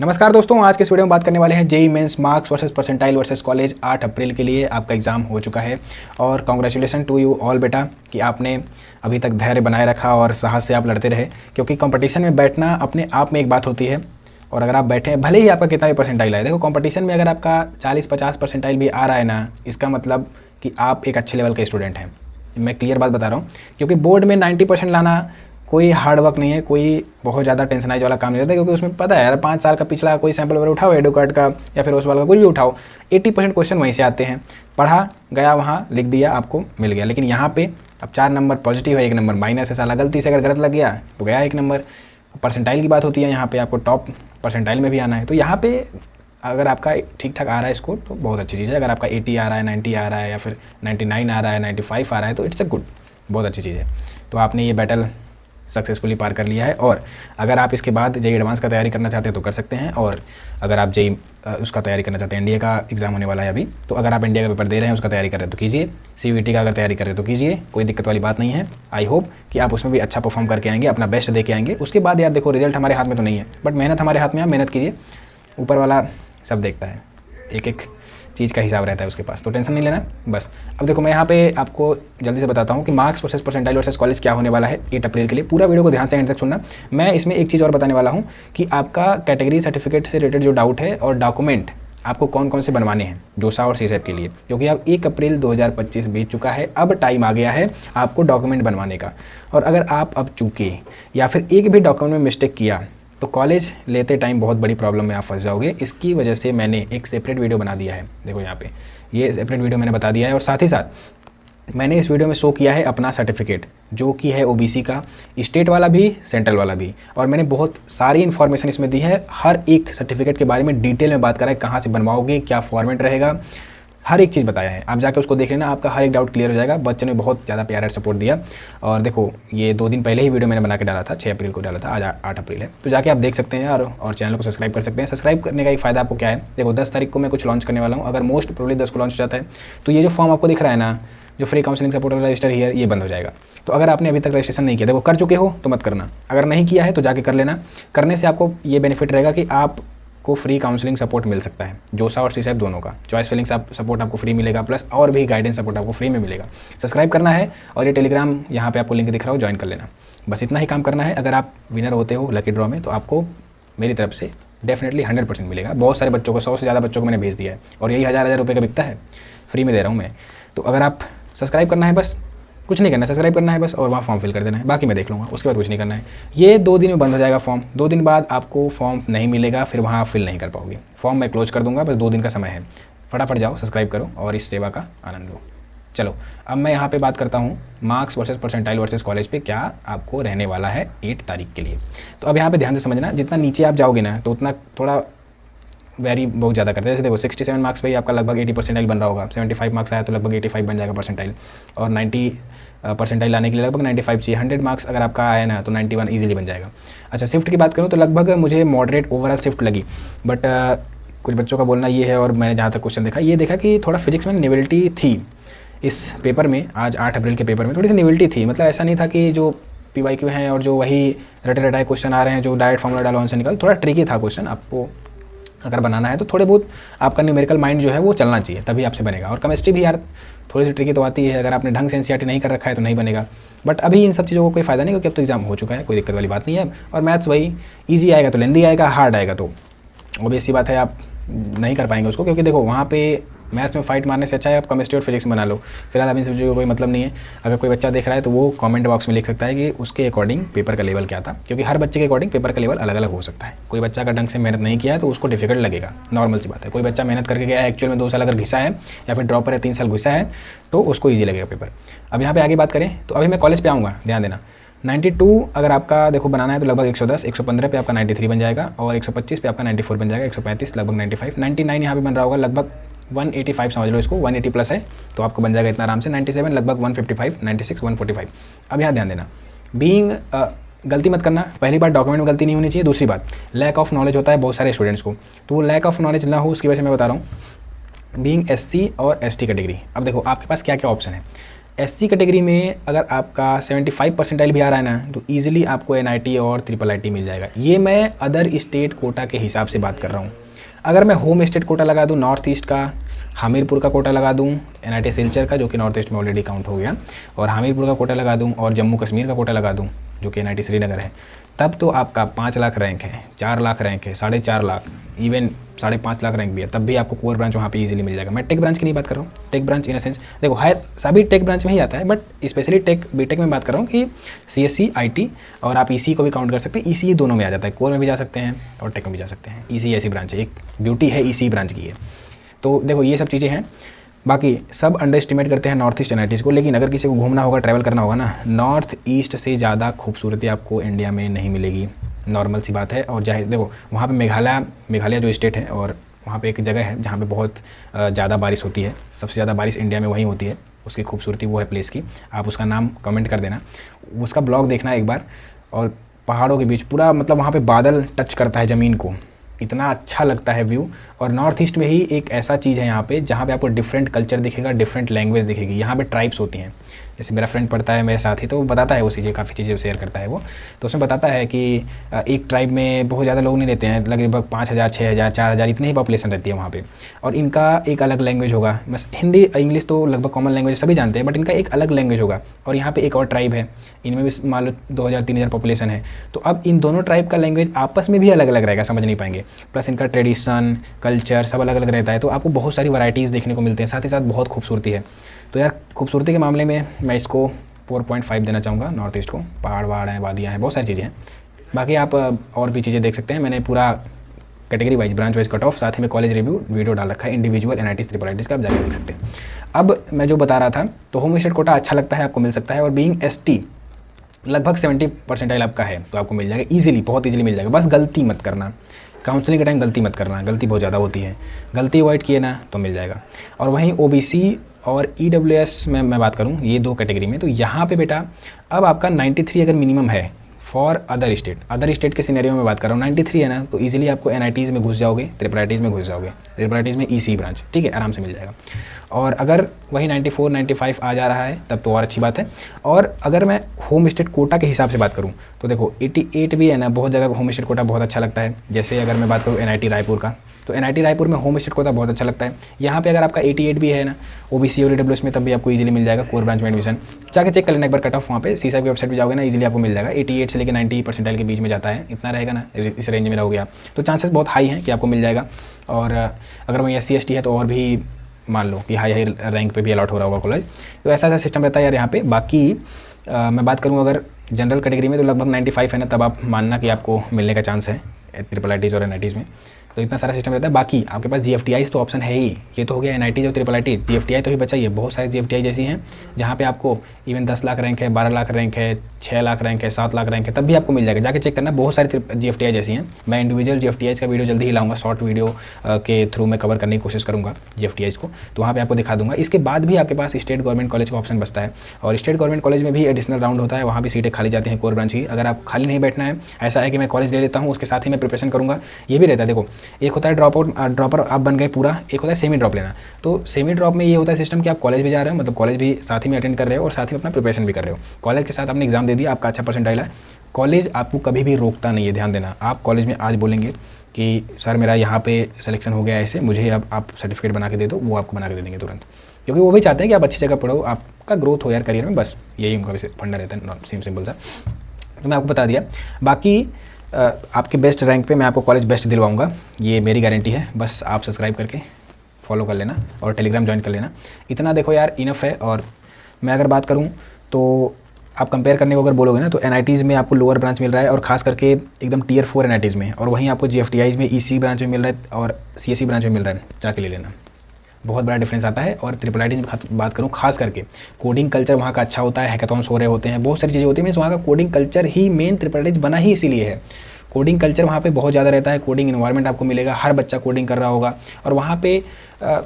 नमस्कार दोस्तों, आज के इस वीडियो में बात करने वाले हैं JEE mains marks versus percentile versus college. 8 April के लिए आपका एग्ज़ाम हो चुका है और कॉन्ग्रेचुलेसन टू यू ऑल बेटा कि आपने अभी तक धैर्य बनाए रखा और साहस से आप लड़ते रहे, क्योंकि कंपटीशन में बैठना अपने आप में एक बात होती है। और अगर आप बैठे भले ही आपका कितना भी परसेंटाइल आए, देखो कंपटीशन में अगर आपका 40-50 परसेंटाइल भी आ रहा है ना, इसका मतलब कि आप एक अच्छे लेवल के स्टूडेंट हैं। मैं क्लियर बात बता रहा हूँ, क्योंकि बोर्ड में 90% लाना कोई हार्ड वर्क नहीं है, कोई बहुत ज़्यादा टेंशनाइज वाला काम नहीं रहता, क्योंकि उसमें पता है यार 5 साल का पिछला कोई सैम्पल वगैरह उठाओ एडो कार्ड का या फिर उस वाला का कुछ भी उठाओ, 80% क्वेश्चन वहीं से आते हैं। पढ़ा गया, वहाँ लिख दिया, आपको मिल गया। लेकिन यहाँ पे अब 4 नंबर पॉजिटिव है, 1 नंबर माइनस है, साला गलती से अगर गलत लग गया तो गया 1 नंबर। परसेंटाइल की बात होती है, यहाँ पे आपको टॉप परसेंटाइल में भी आना है। तो यहाँ पे अगर आपका ठीक ठाक आ रहा है स्कोर तो बहुत अच्छी चीज़ है। अगर आपका 80 आ रहा है, 90 आ रहा है या फिर 99 आ रहा है, 95 आ रहा है तो इट्स अ गुड, बहुत अच्छी चीज़ है। तो आपने ये बैटल सक्सेसफुली पार कर लिया है। और अगर आप इसके बाद जेई एडवांस का तैयारी करना चाहते हैं तो कर सकते हैं। और अगर आप जेई उसका तैयारी करना चाहते हैं, एनडीए का एग्ज़ाम होने वाला है अभी, तो अगर आप एनडीए का पेपर दे रहे हैं, उसका तैयारी कर रहे हैं तो कीजिए। सीवीटी का अगर तैयारी कर रहे हैं तो कीजिए, कोई दिक्कत वाली बात नहीं है। आई होप कि आप उसमें भी अच्छा परफॉर्म करके आएंगे, अपना बेस्ट दे के आएंगे। उसके बाद यार देखो, रिजल्ट हमारे हाथ में तो नहीं है, बट मेहनत हमारे हाथ में है। मेहनत कीजिए, ऊपर वाला सब देखता है, एक एक चीज़ का हिसाब रहता है उसके पास, तो टेंशन नहीं लेना बस। अब देखो, मैं यहाँ पे आपको जल्दी से बताता हूँ कि marks versus percentile versus college क्या होने वाला है 8 अप्रैल के लिए। पूरा वीडियो को ध्यान से एंड तक सुनना। मैं इसमें एक चीज़ और बताने वाला हूँ कि आपका कैटेगरी सर्टिफिकेट से रिलेटेड जो डाउट है और डॉक्यूमेंट आपको कौन कौन से बनवाने हैं जोसा और सीसैप के लिए, क्योंकि अब 1 अप्रैल 2025 बीत चुका है। अब टाइम आ गया है आपको डॉक्यूमेंट बनवाने का। और अगर आप अब चूके या फिर एक भी डॉक्यूमेंट में मिस्टेक किया तो कॉलेज लेते टाइम बहुत बड़ी प्रॉब्लम में आप फंस जाओगे। इसकी वजह से मैंने एक सेपरेट वीडियो बना दिया है। देखो यहाँ पे ये सेपरेट वीडियो मैंने बता दिया है। और साथ ही साथ मैंने इस वीडियो में शो किया है अपना सर्टिफिकेट, जो कि है ओबीसी का, स्टेट वाला भी सेंट्रल वाला भी। और मैंने बहुत सारी इन्फॉर्मेशन इसमें दी है, हर एक सर्टिफिकेट के बारे में डिटेल में बात करा है, कहाँ से बनवाओगे, क्या फॉर्मेट रहेगा, हर एक चीज़ बताया है। आप जाके उसको देख लेना, आपका हर एक डाउट क्लियर हो जाएगा। बच्चों ने बहुत ज़्यादा प्यारा सपोर्ट दिया। और देखो, ये 2 दिन पहले ही वीडियो मैंने बना के डाला था, 6 अप्रैल को डाला था, आज 8 अप्रैल है। तो जाके आप देख सकते हैं और चैनल को सब्सक्राइब कर सकते हैं। सब्सक्राइब करने का एक फ़ायदा आपको क्या है, देखो 10 तारीख को मैं कुछ लॉन्च करने वाला हूँ। अगर मोस्ट प्रोबेबली 10 को लॉन्च हो जाता है तो ये जो फॉर्म आपको दिख रहा है ना, जो free counselling support register here, ये बंद हो जाएगा। तो अगर आपने अभी तक रजिस्ट्रेशन नहीं किया, देखो कर चुके हो तो मत करना, अगर नहीं किया है तो जाके कर लेना। करने से आपको ये बेनिफिट रहेगा कि आप को फ्री काउंसलिंग सपोर्ट मिल सकता है, जोसा और सीसैप दोनों का। चॉइस फिलिंग सपोर्ट आपको फ्री मिलेगा, प्लस और भी गाइडेंस सपोर्ट आपको फ्री में मिलेगा। सब्सक्राइब करना है और ये टेलीग्राम यहाँ पे आपको लिंक दिख रहा हो, ज्वाइन कर लेना। बस इतना ही काम करना है। अगर आप विनर होते हो लकी ड्रॉ में तो आपको मेरी तरफ से डेफिनेटली 100% मिलेगा। बहुत सारे बच्चों को, 100 से ज़्यादा बच्चों को मैंने भेज दिया है और यही हज़ार रुपये का बिकता है, फ्री में दे रहा हूँ मैं। तो अगर आप सब्सक्राइब करना है, बस कुछ नहीं करना है, सब्सक्राइब करना है बस, और वहाँ फॉर्म फिल कर देना है, बाकी मैं देख लूँगा। उसके बाद कुछ नहीं करना है। ये 2 दिन में बंद हो जाएगा फॉर्म। 2 दिन बाद आपको फॉर्म नहीं मिलेगा, फिर वहाँ आप फिल नहीं कर पाओगे। फॉर्म मैं क्लोज कर दूँगा, बस 2 दिन का समय है। फटाफट जाओ, सब्सक्राइब करो और इस सेवा का आनंद लो। चलो, अब मैं यहाँ पे बात करता हूँ marks versus percentile versus college पे क्या आपको रहने वाला है 8 तारीख के लिए। तो अब यहाँ पे ध्यान से समझना, जितना नीचे आप जाओगे ना तो उतना थोड़ा वेरी बहुत ज़्यादा करते हैं। जैसे देखो 67 मार्क्स पे ही आपका लगभग 80 परसेंटाइल बन रहा होगा। 75 मार्क्स आया तो लगभग 85 बन जाएगा परसेंटाइल। और 90 परसेंटाइल लाने के लिए लगभग 95 चाहिए। 100 मार्क्स अगर आपका आया ना तो 91 ईजिली बन जाएगा। अच्छा, शिफ्ट की बात करूँ तो लगभग मुझे मॉडरेट ओवरऑल शिफ्ट लगी, बट कुछ बच्चों का बोलना ये है, और मैंने जहाँ तक क्वेश्चन देखा, ये देखा कि थोड़ा फिजिक्स में निविलिटी थी इस पेपर में। आज 8 अप्रैल के पेपर में थोड़ी सी निविलिटी थी, मतलब ऐसा नहीं था कि जो PYQ हैं और जो वही रटे रटाए क्वेश्चन आ रहे हैं, जो डायरेक्ट फॉर्मूला डालो आंसर निकल, थोड़ा ट्रिकी था क्वेश्चन। आपको अगर बनाना है तो थोड़े बहुत आपका न्यूमेरिकल माइंड जो है वो चलना चाहिए, तभी आपसे बनेगा। और केमिस्ट्री भी यार थोड़ी सी ट्रिकी तो आती है, अगर आपने ढंग से एनसीईआरटी नहीं कर रखा है तो नहीं बनेगा। बट अभी इन सब चीज़ों को कोई फ़ायदा नहीं, क्योंकि अब तो एग्जाम हो चुका है, कोई दिक्कत वाली बात नहीं है। और मैथ्स वही ईजी आएगा तो लेंदी आएगा, हार्ड आएगा तो ऑब्वियस सी बात है आप नहीं कर पाएंगे उसको, क्योंकि देखो वहाँ पे मैथ्स में फाइट मारने से अच्छा है आप केमिस्ट्री और फिजिक्स में बना लो। फिलहाल अभी इन सब चीज़ों का कोई मतलब नहीं है। अगर कोई बच्चा देख रहा है तो वो कमेंट बॉक्स में लिख सकता है कि उसके अकॉर्डिंग पेपर का लेवल क्या था, क्योंकि हर बच्चे के अकॉर्डिंग पेपर का लेवल अलग अलग हो सकता है। कोई बच्चा अगर ढंग से मेहनत नहीं किया है तो उसको डिफिकल्ट लगेगा, नॉर्मल सी बात है। कोई बच्चा मेहनत करके गया है, एक्चुअल में 2 साल अगर घिसा है या फिर ड्रॉपर है 3 साल घिसा है तो उसको ईजी लगेगा पेपर। अब यहाँ पे आगे बात करें तो अभी मैं कॉलेज पे आऊँगा, ध्यान देना। 92 अगर आपका देखो बनाना है तो लगभग 110, 115 पे आपका 93 बन जाएगा, और 125 पे आपका 94 बन जाएगा, 135 लगभग 95, 99 यहाँ पे बन रहा होगा, लगभग 185 समझ लो इसको, 180 प्लस है तो आपको बन जाएगा इतना आराम से। 97 लगभग 155, 96 145। अब यहाँ ध्यान देना, बीइंग गलती मत करना। पहली बात, डॉक्यूमेंट में गलती नहीं होनी चाहिए। दूसरी बात, लैक ऑफ नॉलेज होता है बहुत सारे स्टूडेंट्स को, तो वो लैक ऑफ नॉलेज ना हो उसकी वजह से मैं बता रहा हूँ। बीइंग SC और ST कैटेगरी, अब देखो आपके पास क्या क्या ऑप्शन है। एससी कैटेगरी में अगर आपका 75 परसेंटाइल भी आ रहा है ना, तो ईजिली आपको एनआईटी और ट्रिपल आईटी मिल जाएगा। ये मैं अदर स्टेट कोटा के हिसाब से बात कर रहा हूँ। अगर मैं होम स्टेट कोटा लगा दूँ, नॉर्थ ईस्ट का हमीरपुर का कोटा लगा दूँ, एनआईटी सिलचर का जो कि नॉर्थ ईस्ट में ऑलरेडी काउंट हो गया, और हमीरपुर का कोटा लगा दूँ और जम्मू कश्मीर का कोटा लगा दूँ जो कि एनआईटी श्रीनगर है, तब तो आपका 5 लाख रैंक है, 4 लाख रैंक है, 4.5 लाख, इवन 5.5 लाख रैंक भी है, तब भी आपको कोर ब्रांच वहाँ पे इजीली मिल जाएगा। मैं टेक ब्रांच की नहीं बात कर रहा हूँ। टेक ब्रांच इन सेंस देखो है, सभी टेक ब्रांच में ही आता है, बट स्पेशली टेक बीटेक में बात कर रहा हूँ कि सीएससी आईटी और आप ईसी को भी काउंट कर सकते हैं। ईसी दोनों में आ जाता है, कोर में भी जा सकते हैं और टेक में भी जा सकते हैं। ईसी ऐसी ब्रांच है, एक ब्यूटी है ईसी ब्रांच की है। तो देखो ये सब चीज़ें हैं। बाकी सब अंडर एस्टिमेट करते हैं नॉर्थ ईस्ट एनआईटीज़ को, लेकिन अगर किसी को घूमना होगा, ट्रैवल करना होगा ना, नॉर्थ ईस्ट से ज़्यादा खूबसूरती आपको इंडिया में नहीं मिलेगी, नॉर्मल सी बात है। और जाहिर देखो वहाँ पे मेघालय जो स्टेट है, और वहाँ पे एक जगह है जहाँ पे बहुत ज़्यादा बारिश होती है, सबसे ज़्यादा बारिश इंडिया में वहीं होती है। उसकी खूबसूरती वो है प्लेस की, आप उसका नाम कमेंट कर देना, उसका ब्लॉग देखना एक बार। और पहाड़ों के बीच पूरा मतलब वहाँ पे बादल टच करता है ज़मीन को, इतना अच्छा लगता है व्यू। और नॉर्थ ईस्ट में ही एक ऐसा चीज़ है यहाँ पे जहाँ पे आपको डिफरेंट कल्चर दिखेगा, डिफरेंट लैंग्वेज दिखेगी। यहाँ पे ट्राइब्स होती हैं, जैसे मेरा फ्रेंड पढ़ता है मेरे साथ ही, तो वो बताता है वो चीज़ें, काफ़ी चीज़ें शेयर करता है वो। तो उसमें बताता है कि एक ट्राइब में बहुत ज़्यादा लोग नहीं रहते हैं, लगभग 5,000 6,000 4,000 इतनी ही पॉपुलेशन रहती है वहाँ पे। और इनका एक अलग लैंग्वेज होगा, बस हिंदी इंग्लिश तो लगभग कॉमन लैंग्वेज सभी जानते हैं, बट इनका एक अलग लैंग्वेज होगा। और यहाँ पे एक और ट्राइब है, इनमें भी मान लो 2,000-3,000 पॉपुलेशन है। तो अब इन दोनों ट्राइब का लैंग्वेज आपस में भी अलग अलग रहेगा, समझ नहीं पाएंगे। प्लस इनका ट्रेडिशन कल्चर सब अलग अलग रहता है, तो आपको बहुत सारी वैरायटीज़ देखने को मिलते हैं, साथ ही साथ बहुत खूबसूरती है। तो यार खूबसूरती के मामले में मैं इसको 4.5 देना चाहूँगा नॉर्थ ईस्ट को। पहाड़ वहाड़ हैं, वादियाँ हैं, बहुत सारी चीज़ें हैं। बाकी आप और भी चीज़ें देख सकते हैं, मैंने पूरा category wise branch wise cut off, साथ ही में कॉलेज रिव्यू वीडियो डाल रखा है, इंडिविजुअल एनआईटी ट्रिपल आईटीज़ का आप जाकर देख सकते हैं। अब मैं जो बता रहा था, तो होम स्टेट कोटा अच्छा लगता है, आपको मिल सकता है। और बीइंग एसटी लगभग 70 परसेंटाइल आपका है, तो आपको मिल जाएगा ईजिली, बहुत ईजिली मिल जाएगा। बस गलती मत करना, काउंसलिंग के टाइम गलती मत करना, गलती बहुत ज़्यादा होती है, गलती अवॉइड किए ना तो मिल जाएगा। और वहीं ओबीसी और ईडब्ल्यूएस में मैं बात करूं, ये 2 कैटेगरी में, तो यहाँ पे बेटा अब आपका 93 अगर मिनिमम है फॉर अदर स्टेट के सिनेरियो में बात कर रहा हूँ, 93 है ना, तो इजीली आपको एनआईटीज़ में घुस जाओगे, ट्रिपल आईटीज़ में घुस जाओगे, ट्रिपल आईटीज़ में ईसी ब्रांच, ठीक है, आराम से मिल जाएगा। और अगर वही 94 95 आ जा रहा है तब तो और अच्छी बात है। और अगर मैं होम स्टेट कोटा के हिसाब से बात करूँ, तो देखो 88 भी है ना, बहुत जगह होम स्टेट कोटा बहुत अच्छा लगता है। जैसे अगर मैं बात करूँ एनआईटी रायपुर का, तो एनआईटी रायपुर में होम स्टेट कोटा बहुत अच्छा लगता है। यहाँ पे अगर आपका 88 भी है ना ओबीसी और ईडब्ल्यूएस में, तब भी आपको इजीली मिल जाएगा कोर ब्रांच में एडमिशन। जाके चेक कर लेना एक बार कट ऑफ, वहाँ पे सीसा की वेबसाइट पे जाओगे ना, इजीली आपको मिल जाएगा। 88 से लेकर 90 परसेंटाइल के बीच में जाता है, इतना रहेगा ना, इस रेंज में रहोगे आप, तो चांसेस बहुत हाई हैं कि आपको मिल जाएगा। और अगर वही SC ST है तो और भी मान लो कि हाई रैंक पे भी अलॉट हो रहा होगा कॉलेज। तो ऐसा सिस्टम रहता है यार यहाँ पे। बाकी मैं बात करूँ अगर जनरल कैटेगरी में, तो लगभग 95 है ना, तब आप मानना कि आपको मिलने का चांस है ट्रिपल आईटीज़ और एनआईटीज़ में। तो इतना सारा सिस्टम रहता है। बाकी आपके पास GFTIs तो ऑप्शन है ही, ये तो हो गया एनआईटीज़ और ट्रिपल आईटीज़। GFTI तो ही बचा, ये बहुत सारे GFTI जैसी हैं जहाँ पे आपको इवन 10 लाख रैंक है, 12 लाख रैंक है, 6 लाख रैंक है, 7 लाख रैंक है, तब भी आपको मिल जाएगा। जाके चेक करना, बहुत सारी GFTI जैसी हैं। मैं इंडिविजुअल GFTIs का वीडियो जल्दी ही लाऊंगा, शॉर्ट वीडियो के थ्रू मैं कवर करने की कोशिश करूँगा GFTIs को, तो वहाँ पर आपको दिखा दूँगा। इसके बाद भी आपके पास स्टेट गवर्नमेंट कॉलेज का ऑप्शन बचता है, और स्टेट गवर्नमेंट कॉलेज में भी एडिशनल राउंड होता है, वहाँ भी सीटें खाली जाती हैं कोर ब्रांच की। अगर आप खाली नहीं बैठना है, ऐसा है कि मैं कॉलेज ले लेता हूँ उसके साथ ही मैं प्रिपरेशन करूँगा, ये भी रहता है। देखो एक होता है ड्रॉपर आप बन गए पूरा, एक होता है सेमी ड्रॉप लेना। तो सेमी ड्रॉप में ये होता है सिस्टम कि आप कॉलेज भी जा रहे हो, मतलब कॉलेज भी साथ ही में अटेंड कर रहे हो और साथ ही में अपना प्रिपरेशन भी कर रहे हो। कॉलेज के साथ आपने एग्जाम दे दिया, आपका अच्छा परसेंटाइल है, कॉलेज आपको कभी भी रोकता नहीं है, ध्यान देना। आप कॉलेज में आज बोलेंगे कि सर मेरा यहाँ पे सिलेक्शन हो गया ऐसे, मुझे अब आप सर्टिफिकेट बना के दे दो, वो आपको बना के दे देंगे तुरंत, क्योंकि वो भी चाहते हैं कि आप अच्छी जगह पढ़ो, आपका ग्रोथ हो यार करियर में, बस यही उनका वैसे फंडा रहता है, सिंपल सा। तो मैं आपको बता दिया। बाकी आपके बेस्ट रैंक पे मैं आपको कॉलेज बेस्ट दिलवाऊंगा, ये मेरी गारंटी है। बस आप सब्सक्राइब करके फॉलो कर लेना और टेलीग्राम ज्वाइन कर लेना, इतना देखो यार इनफ है। और मैं अगर बात करूं तो आप कंपेयर करने को अगर बोलोगे ना, तो एनआईटीज़ में आपको लोअर ब्रांच मिल रहा है, और खास करके एकदम टियर 4 एनआईटीज़ में, और वहीं आपको GFTIs में EC ब्रांच में मिल रहा है और CSE ब्रांच में मिल रहा है, जाके ले लेना, बहुत बड़ा डिफरेंस आता है। और ट्रिपल आईटी में बात करूँ, खास करके कोडिंग कल्चर वहाँ का अच्छा होता है, हैकाथॉन्स हो रहे होते हैं, बहुत सारी चीज़ें होती हैं। मीन्स वहाँ का coding culture he main triple IT बना ही इसीलिए है। कोडिंग कल्चर वहाँ पे बहुत ज़्यादा रहता है, कोडिंग इन्वायरमेंट आपको मिलेगा, हर बच्चा कोडिंग कर रहा होगा, और वहाँ पे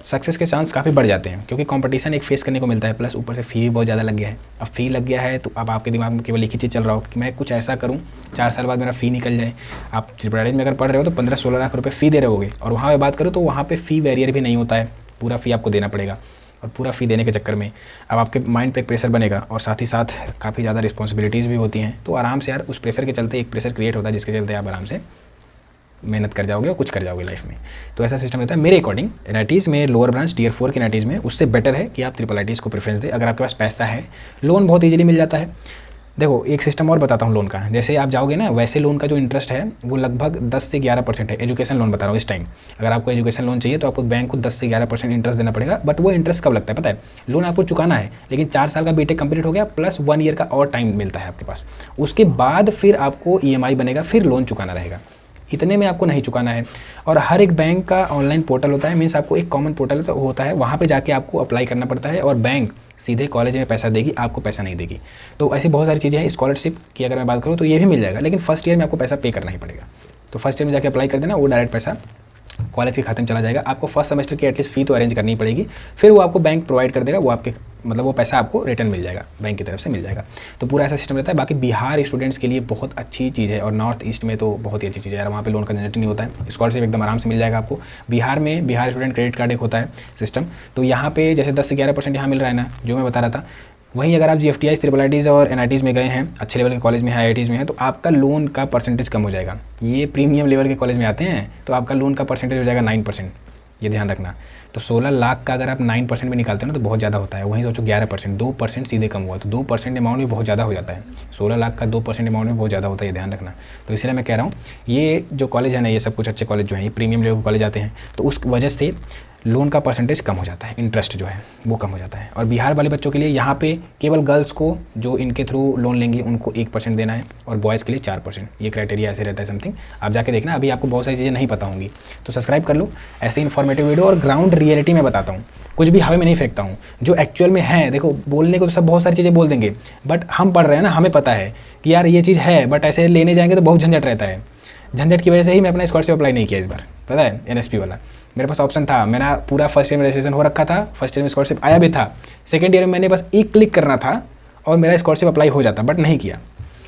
सक्सेस के चांस काफ़ी बढ़ जाते हैं, क्योंकि कंपटीशन एक फेस करने को मिलता है। प्लस ऊपर से फ़ी भी बहुत ज़्यादा लग गया है। अब फ़ी लग गया है तो अब आपके दिमाग में केवल एक ही चीज़ चल रहा हो कि मैं कुछ ऐसा करूँ 4 साल बाद मेरा फ़ी निकल जाए। आप ट्रिपल आईटी में अगर पढ़ रहे हो तो 15-16 लाख रुपये फ़ी दे रहे होगे, और वहाँ पर बात करूँ तो वहाँ पर फ़ी बैरियर भी नहीं होता है, पूरा फ़ी आपको देना पड़ेगा। और पूरा फ़ी देने के चक्कर में अब आपके माइंड पे एक प्रेशर बनेगा और साथ ही साथ काफ़ी ज़्यादा रिस्पॉन्सिबिलिटीज़ भी होती हैं। तो आराम से यार उस प्रेशर के चलते एक प्रेशर क्रिएट होता है जिसके चलते आप आराम से मेहनत कर जाओगे और कुछ कर जाओगे लाइफ में। तो ऐसा सिस्टम रहता है मेरे अकॉर्डिंग। एनआईटीज़ में लोअर ब्रांच टियर 4 के एनआईटीज़ में उससे बेटर है कि आप ट्रिपल आईटीज़ को प्रेफरेंस दें अगर आपके पास पैसा है। लोन बहुत ईजिली मिल जाता है। देखो एक सिस्टम और बताता हूँ लोन का। जैसे आप जाओगे ना, वैसे लोन का जो इंटरेस्ट है वो लगभग 10 से 11% है। एजुकेशन लोन बता रहा हूँ इस टाइम। अगर आपको एजुकेशन लोन चाहिए तो आपको बैंक को 10 से 11% इंटरेस्ट देना पड़ेगा। बट वो इंटरेस्ट कब लगता है पता है? लोन आपको चुकाना है, लेकिन 4 साल का बीटेक कंप्लीट हो गया प्लस 1 ईयर का और टाइम मिलता है आपके पास। उसके बाद फिर आपको ईएमआई बनेगा, फिर लोन चुकाना रहेगा। इतने में आपको नहीं चुकाना है। और हर एक बैंक का ऑनलाइन पोर्टल होता है, मीन्स आपको एक कॉमन पोर्टल होता है, वहाँ पे जाके आपको अप्लाई करना पड़ता है और बैंक सीधे कॉलेज में पैसा देगी, आपको पैसा नहीं देगी। तो ऐसी बहुत सारी चीज़ें हैं। स्कॉलरशिप की अगर मैं बात करूँ तो ये भी मिल जाएगा, लेकिन फर्स्ट ईयर में आपको पैसा पे करना ही पड़ेगा। तो फर्स्ट ईयर में जाके अप्लाई कर देना, वो डायरेक्ट पैसा कॉलेज के खाते में चला जाएगा। आपको फर्स्ट सेमेस्टर की एटलीस्ट फ़ी तो अरेंज करनी पड़ेगी, फिर वो आपको बैंक प्रोवाइड कर देगा। वो आपके मतलब वो पैसा आपको रिटर्न मिल जाएगा, बैंक की तरफ से मिल जाएगा। तो पूरा ऐसा सिस्टम रहता है। बाकी बिहार स्टूडेंट्स के लिए बहुत अच्छी चीज़ है और नॉर्थ ईस्ट में तो बहुत ही अच्छी चीज़ है यार। वहाँ पे लोन का झंझट नहीं होता है, स्कॉलरशिप एकदम आराम से मिल जाएगा आपको। बिहार में बिहार स्टूडेंट क्रेडिट कार्ड एक होता है सिस्टम। तो यहाँ पे जैसे 10 से 11% यहाँ मिल रहा है ना, जो मैं बता रहा था। वहीं अगर आप GFTI ट्रिपल आईटीज़ और एनआईटीज़ में गए हैं, अच्छे लेवल के कॉलेज में है, IITs में है, तो आपका लोन का परसेंटेज कम हो जाएगा। ये प्रीमियम लेवल के कॉलेज में आते हैं तो आपका लोन का परसेंटेज हो जाएगा 9%। ये ध्यान रखना। तो 16 लाख का अगर आप 9% में निकालते हैं ना तो बहुत ज़्यादा होता है। वहीं सोचो 11%, 2% सीधे कम हुआ, तो 2% अमाउंट भी बहुत ज़्यादा हो जाता है। 16 लाख का 2% अमाउंट में बहुत ज़्यादा होता है, ये ध्यान रखना। तो इसलिए मैं कह रहा हूँ ये जो कॉलेज है ना, ये सब कुछ अच्छे कॉलेज जो हैं, ये प्रीमियम लेवल के कॉलेज आते हैं, तो उस वजह से लोन का परसेंटेज कम हो जाता है, इंटरेस्ट जो है वो कम हो जाता है। और बिहार वाले बच्चों के लिए यहाँ पे केवल गर्ल्स को जो इनके थ्रू लोन लेंगे उनको 1% देना है और बॉयज़ के लिए 4%। ये क्राइटेरिया ऐसे रहता है समथिंग। आप जाके देखना, अभी आपको बहुत सारी चीज़ें नहीं पता होंगी। तो सब्सक्राइब कर लो, ऐसे इन्फॉर्मेटिव वीडियो और ग्राउंड रियलिटी में बताता हूँ, कुछ भी हवा में नहीं फेंकता हूँ, जो एक्चुअल में है। देखो बोलने को तो सब बहुत सारी चीज़ें बोल देंगे, बट हम पढ़ रहे हैं ना, हमें पता है कि यार ये चीज़ है, बट ऐसे लेने जाएंगे तो बहुत झंझट रहता है। झंझट की वजह से ही मैं अपना स्कॉलरशिप अप्लाई नहीं किया इस बार, पता है, NSP वाला। मेरे पास ऑप्शन था, मेरा पूरा फर्स्ट ईयर में रजिस्ट्रेशन हो रखा था, फर्स्ट ईयर में स्कॉलरशिप आया भी था, सेकंड ईयर में मैंने बस एक क्लिक करना था और मेरा स्कॉलरशिप अप्लाई हो जाता, बट नहीं किया।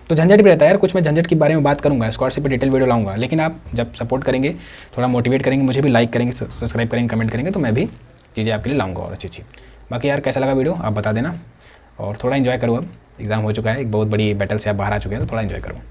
तो झंझट भी रहता है यार। कुछ मैं झंझट के बारे में बात करूँगा, स्कॉलरशिप पर डिटेल वीडियो लाऊंगा। लेकिन आप जब सपोर्ट करेंगे, थोड़ा मोटिवेट करेंगे, मुझे भी लाइक करेंगे, सब्सक्राइब करेंगे, कमेंट करेंगे, तो मैं भी चीज़ें आपके लिए लाऊंगा और अच्छी। बाकी यार कैसा लगा वीडियो आप बता देना, और थोड़ा इन्जॉय करो। अब एग्ज़ाम हो चुका है, एक बहुत बड़ी बैटल से आप बाहर आ चुके हैं, तो थोड़ा इन्जॉय करो।